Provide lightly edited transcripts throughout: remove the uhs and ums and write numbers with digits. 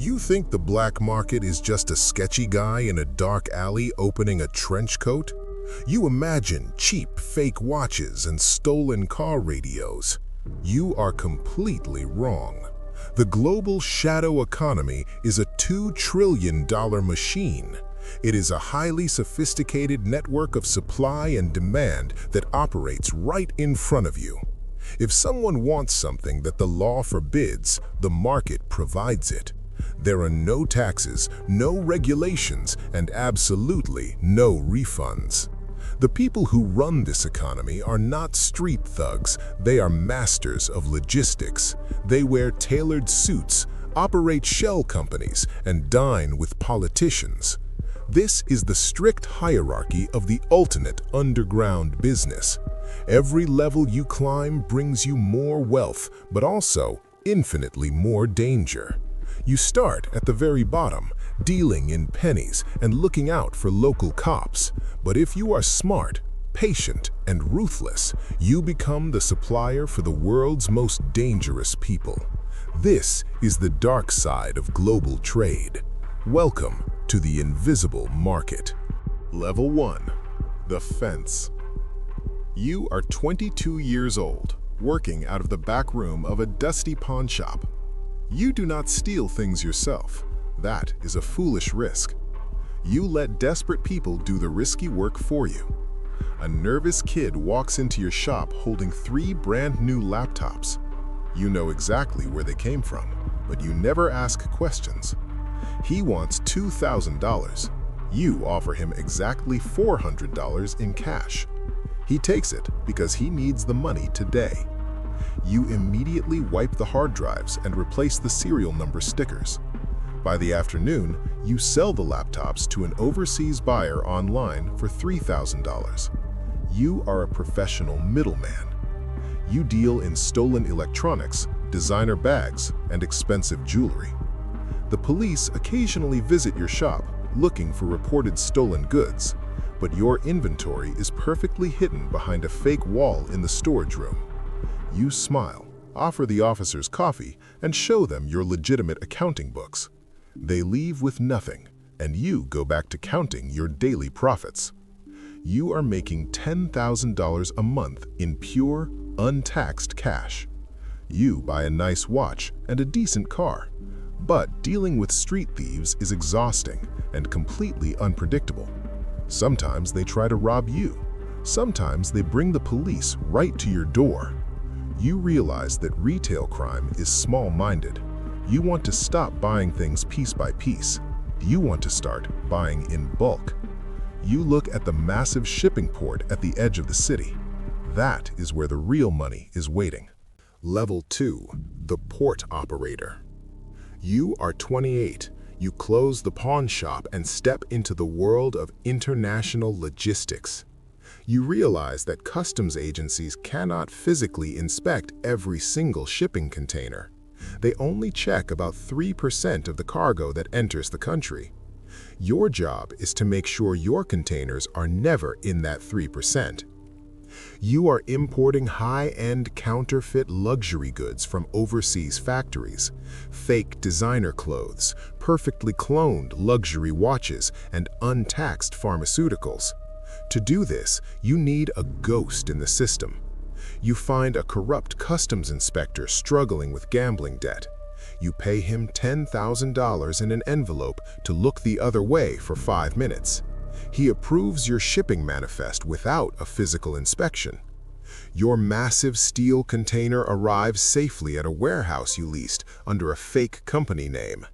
You think the black market is just a sketchy guy in a dark alley opening a trench coat? You imagine cheap fake watches and stolen car radios. You are completely wrong. The global shadow economy is a $2 trillion machine. It is a highly sophisticated network of supply and demand that operates right in front of you. If someone wants something that the law forbids, the market provides it. There are no taxes, no regulations, and absolutely no refunds. The people who run this economy are not street thugs, they are masters of logistics. They wear tailored suits, operate shell companies, and dine with politicians. This is the strict hierarchy of the ultimate underground business. Every level you climb brings you more wealth, but also infinitely more danger. You start at the very bottom, dealing in pennies and looking out for local cops. But if you are smart, patient, and ruthless, you become the supplier for the world's most dangerous people. This is the dark side of global trade. Welcome to the invisible market. Level 1. The fence. You are 22 years old, working out of the back room of a dusty pawn shop. You do not steal things yourself. That is a foolish risk. You let desperate people do the risky work for you. A nervous kid walks into your shop holding 3 brand new laptops. You know exactly where they came from, but you never ask questions. He wants $2,000. You offer him exactly $400 in cash. He takes it because he needs the money today. You immediately wipe the hard drives and replace the serial number stickers. By the afternoon, you sell the laptops to an overseas buyer online for $3,000. You are a professional middleman. You deal in stolen electronics, designer bags, and expensive jewelry. The police occasionally visit your shop looking for reported stolen goods, but your inventory is perfectly hidden behind a fake wall in the storage room. You smile, offer the officers coffee, and show them your legitimate accounting books. They leave with nothing, and you go back to counting your daily profits. You are making $10,000 a month in pure, untaxed cash. You buy a nice watch and a decent car. But dealing with street thieves is exhausting and completely unpredictable. Sometimes they try to rob you. Sometimes they bring the police right to your door. You realize that retail crime is small-minded. You want to stop buying things piece by piece. You want to start buying in bulk. You look at the massive shipping port at the edge of the city. That is where the real money is waiting. Level 2. The port operator. You are 28. You close the pawn shop and step into the world of international logistics. You realize that customs agencies cannot physically inspect every single shipping container. They only check about 3% of the cargo that enters the country. Your job is to make sure your containers are never in that 3%. You are importing high-end counterfeit luxury goods from overseas factories, fake designer clothes, perfectly cloned luxury watches, and untaxed pharmaceuticals. To do this, you need a ghost in the system. You find a corrupt customs inspector struggling with gambling debt. You pay him $10,000 in an envelope to look the other way for 5 minutes. He approves your shipping manifest without a physical inspection. Your massive steel container arrives safely at a warehouse you leased under a fake company name.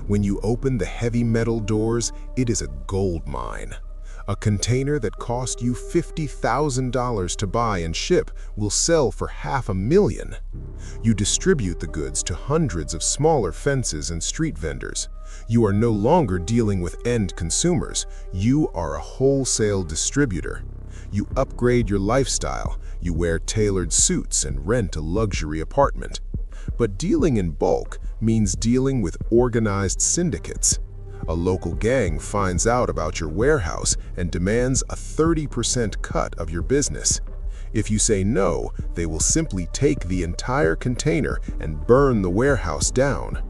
When you open the heavy metal doors, it is a gold mine. A container that cost you $50,000 to buy and ship will sell for $500,000. You distribute the goods to hundreds of smaller fences and street vendors. You are no longer dealing with end consumers. You are a wholesale distributor. You upgrade your lifestyle. You wear tailored suits and rent a luxury apartment. But dealing in bulk means dealing with organized syndicates. A local gang finds out about your warehouse and demands a 30% cut of your business. If you say no, they will simply take the entire container and burn the warehouse down.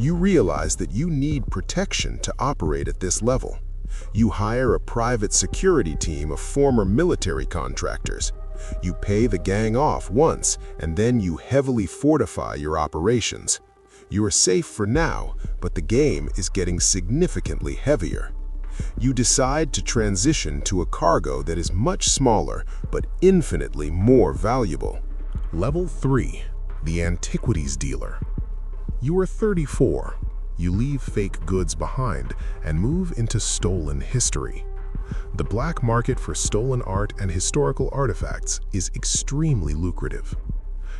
You realize that you need protection to operate at this level. You hire a private security team of former military contractors. You pay the gang off once, and then you heavily fortify your operations. You are safe for now, but the game is getting significantly heavier. You decide to transition to a cargo that is much smaller, but infinitely more valuable. Level 3. The Antiquities Dealer. You are 34. You leave fake goods behind and move into stolen history. The black market for stolen art and historical artifacts is extremely lucrative.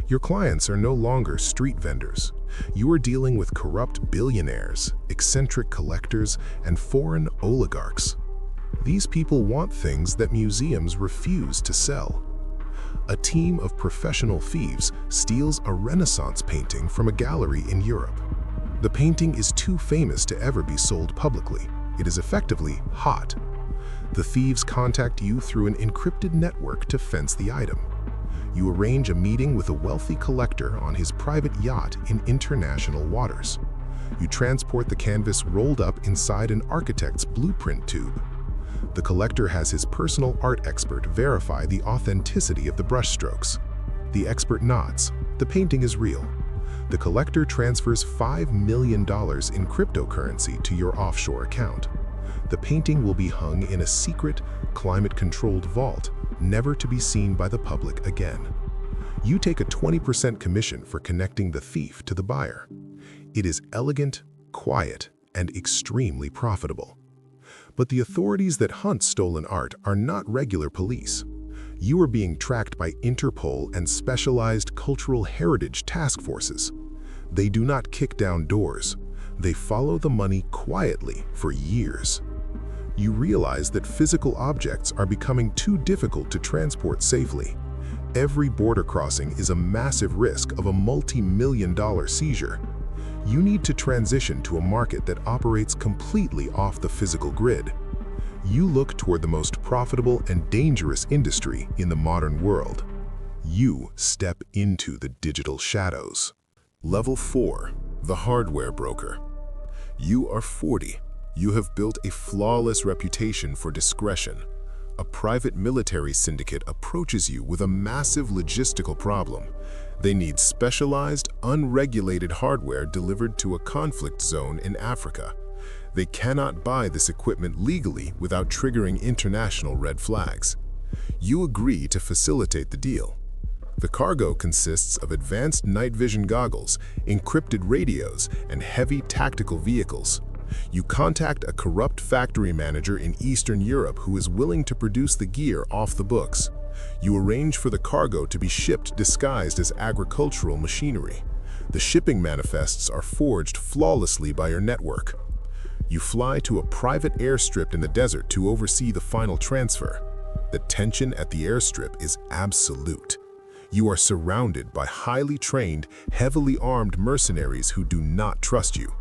Your clients are no longer street vendors. You are dealing with corrupt billionaires, eccentric collectors, and foreign oligarchs. These people want things that museums refuse to sell. A team of professional thieves steals a Renaissance painting from a gallery in Europe. The painting is too famous to ever be sold publicly. It is effectively hot. The thieves contact you through an encrypted network to fence the item. You arrange a meeting with a wealthy collector on his private yacht in international waters. You transport the canvas rolled up inside an architect's blueprint tube. The collector has his personal art expert verify the authenticity of the brushstrokes. The expert nods. The painting is real. The collector transfers $5 million in cryptocurrency to your offshore account. The painting will be hung in a secret, climate-controlled vault, never to be seen by the public again. You take a 20% commission for connecting the thief to the buyer. It is elegant, quiet, and extremely profitable. But the authorities that hunt stolen art are not regular police. You are being tracked by Interpol and specialized cultural heritage task forces. They do not kick down doors. They follow the money quietly for years. You realize that physical objects are becoming too difficult to transport safely. Every border crossing is a massive risk of a multi-million-dollar seizure. You need to transition to a market that operates completely off the physical grid. You look toward the most profitable and dangerous industry in the modern world. You step into the digital shadows. Level 4. The Hardware Broker. You are 40. You have built a flawless reputation for discretion. A private military syndicate approaches you with a massive logistical problem. They need specialized, unregulated hardware delivered to a conflict zone in Africa. They cannot buy this equipment legally without triggering international red flags. You agree to facilitate the deal. The cargo consists of advanced night vision goggles, encrypted radios, and heavy tactical vehicles. You contact a corrupt factory manager in Eastern Europe who is willing to produce the gear off the books. You arrange for the cargo to be shipped disguised as agricultural machinery. The shipping manifests are forged flawlessly by your network. You fly to a private airstrip in the desert to oversee the final transfer. The tension at the airstrip is absolute. You are surrounded by highly trained, heavily armed mercenaries who do not trust you.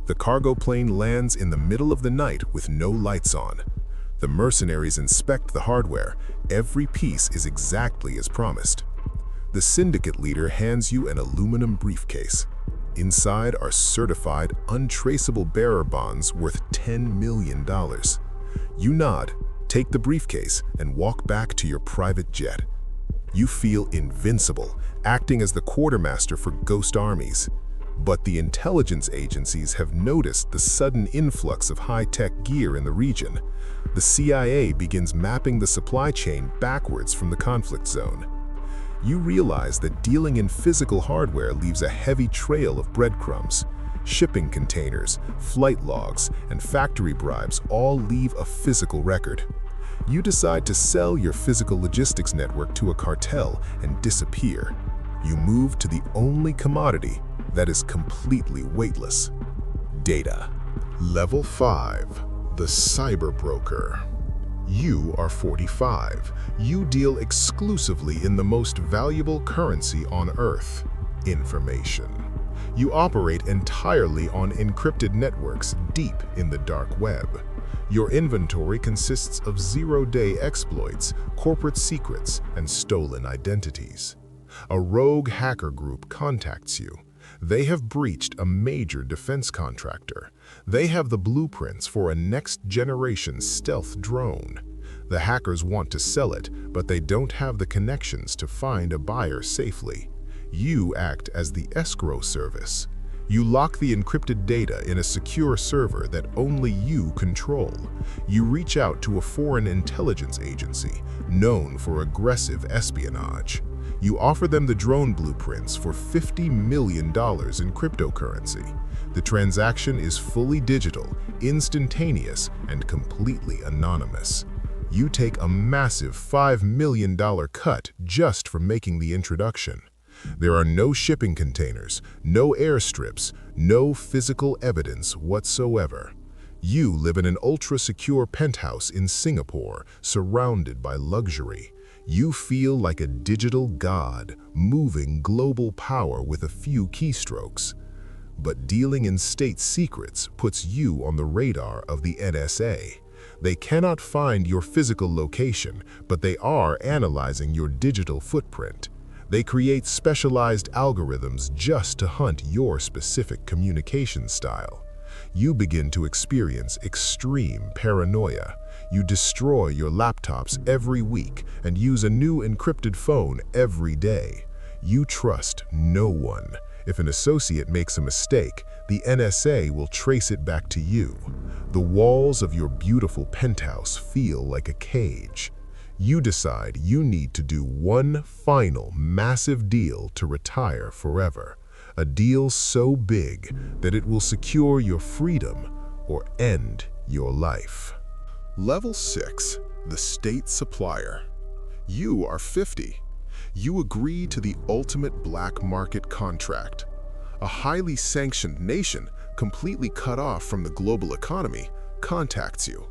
The cargo plane lands in the middle of the night with no lights on. The mercenaries inspect the hardware. Every piece is exactly as promised. The syndicate leader hands you an aluminum briefcase. Inside are certified, untraceable bearer bonds worth $10 million. You nod, take the briefcase, and walk back to your private jet. You feel invincible, acting as the quartermaster for ghost armies. But the intelligence agencies have noticed the sudden influx of high-tech gear in the region. The CIA begins mapping the supply chain backwards from the conflict zone. You realize that dealing in physical hardware leaves a heavy trail of breadcrumbs. Shipping containers, flight logs, and factory bribes all leave a physical record. You decide to sell your physical logistics network to a cartel and disappear. You move to the only commodity that is completely weightless: data. Level 5. The Cyber Broker. You are 45. You deal exclusively in the most valuable currency on Earth: information. You operate entirely on encrypted networks deep in the dark web. Your inventory consists of zero-day exploits, corporate secrets, and stolen identities. A rogue hacker group contacts you. They have breached a major defense contractor. They have the blueprints for a next-generation stealth drone. The hackers want to sell it, but they don't have the connections to find a buyer safely. You act as the escrow service. You lock the encrypted data in a secure server that only you control. You reach out to a foreign intelligence agency known for aggressive espionage. You offer them the drone blueprints for $50 million in cryptocurrency. The transaction is fully digital, instantaneous, and completely anonymous. You take a massive $5 million cut just from making the introduction. There are no shipping containers, no airstrips, no physical evidence whatsoever. You live in an ultra-secure penthouse in Singapore, surrounded by luxury. You feel like a digital god, moving global power with a few keystrokes. But dealing in state secrets puts you on the radar of the NSA. They cannot find your physical location, but they are analyzing your digital footprint. They create specialized algorithms just to hunt your specific communication style. You begin to experience extreme paranoia. You destroy your laptops every week and use a new encrypted phone every day. You trust no one. If an associate makes a mistake, the NSA will trace it back to you. The walls of your beautiful penthouse feel like a cage. You decide you need to do one final massive deal to retire forever. A deal so big that it will secure your freedom or end your life. Level 6, the state supplier. You are 50. You agree to the ultimate black market contract. A highly sanctioned nation, completely cut off from the global economy, contacts you.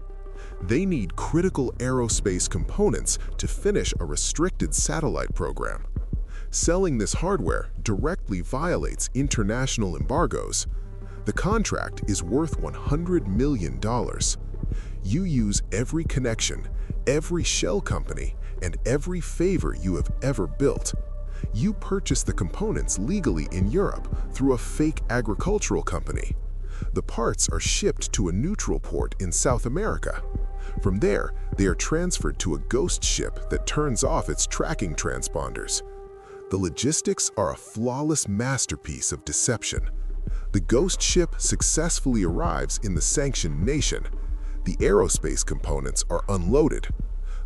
They need critical aerospace components to finish a restricted satellite program. Selling this hardware directly violates international embargoes. The contract is worth $100 million. You use every connection, every shell company, and every favor you have ever built. You purchase the components legally in Europe through a fake agricultural company. The parts are shipped to a neutral port in South America. From there, they are transferred to a ghost ship that turns off its tracking transponders. The logistics are a flawless masterpiece of deception. The ghost ship successfully arrives in the sanctioned nation. The aerospace components are unloaded.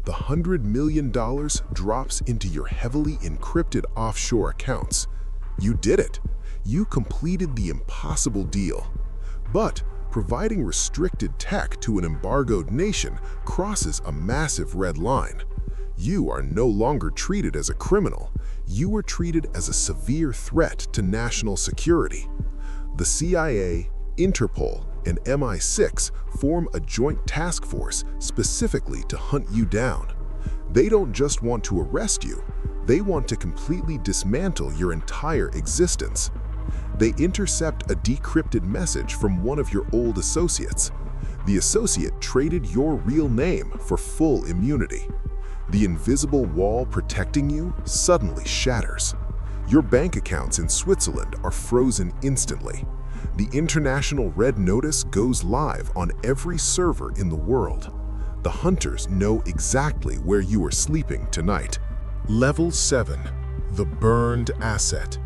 The $100 million drops into your heavily encrypted offshore accounts. You did it. You completed the impossible deal. But providing restricted tech to an embargoed nation crosses a massive red line. You are no longer treated as a criminal. You are treated as a severe threat to national security. The CIA, Interpol, and MI6 form a joint task force specifically to hunt you down. They don't just want to arrest you, they want to completely dismantle your entire existence. They intercept a decrypted message from one of your old associates. The associate traded your real name for full immunity. The invisible wall protecting you suddenly shatters. Your bank accounts in Switzerland are frozen instantly. The international red notice goes live on every server in the world. The hunters know exactly where you are sleeping tonight. Level 7, the burned asset.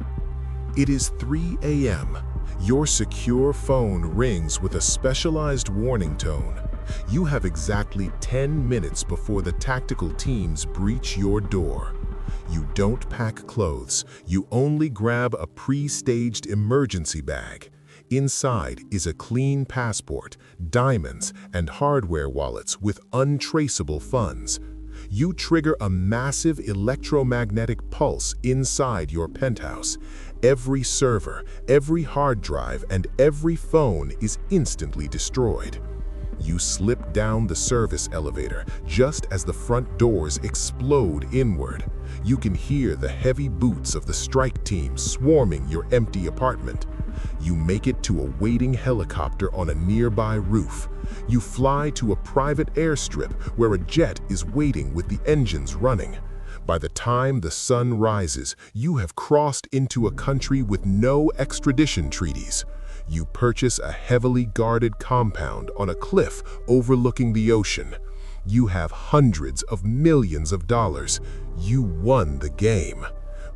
It is 3 a.m. Your secure phone rings with a specialized warning tone. You have exactly 10 minutes before the tactical teams breach your door. You don't pack clothes, you only grab a pre-staged emergency bag. Inside is a clean passport, diamonds, and hardware wallets with untraceable funds. You trigger a massive electromagnetic pulse inside your penthouse. Every server, every hard drive, and every phone is instantly destroyed. You slip down the service elevator just as the front doors explode inward. You can hear the heavy boots of the strike team swarming your empty apartment. You make it to a waiting helicopter on a nearby roof. You fly to a private airstrip where a jet is waiting with the engines running. By the time the sun rises, you have crossed into a country with no extradition treaties. You purchase a heavily guarded compound on a cliff overlooking the ocean. You have hundreds of millions of dollars. You won the game.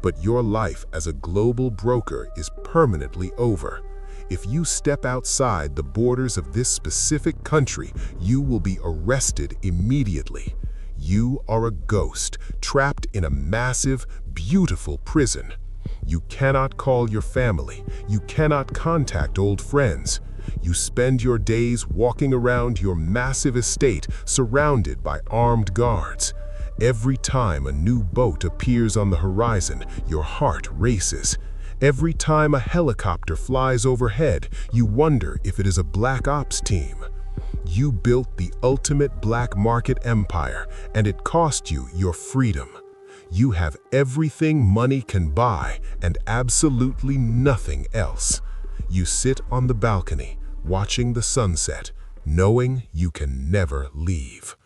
But your life as a global broker is permanently over. If you step outside the borders of this specific country, you will be arrested immediately. You are a ghost, trapped in a massive, beautiful prison. You cannot call your family. You cannot contact old friends. You spend your days walking around your massive estate surrounded by armed guards. Every time a new boat appears on the horizon, your heart races. Every time a helicopter flies overhead, you wonder if it is a black ops team. You built the ultimate black market empire, and it cost you your freedom. You have everything money can buy and absolutely nothing else. You sit on the balcony, watching the sunset, knowing you can never leave.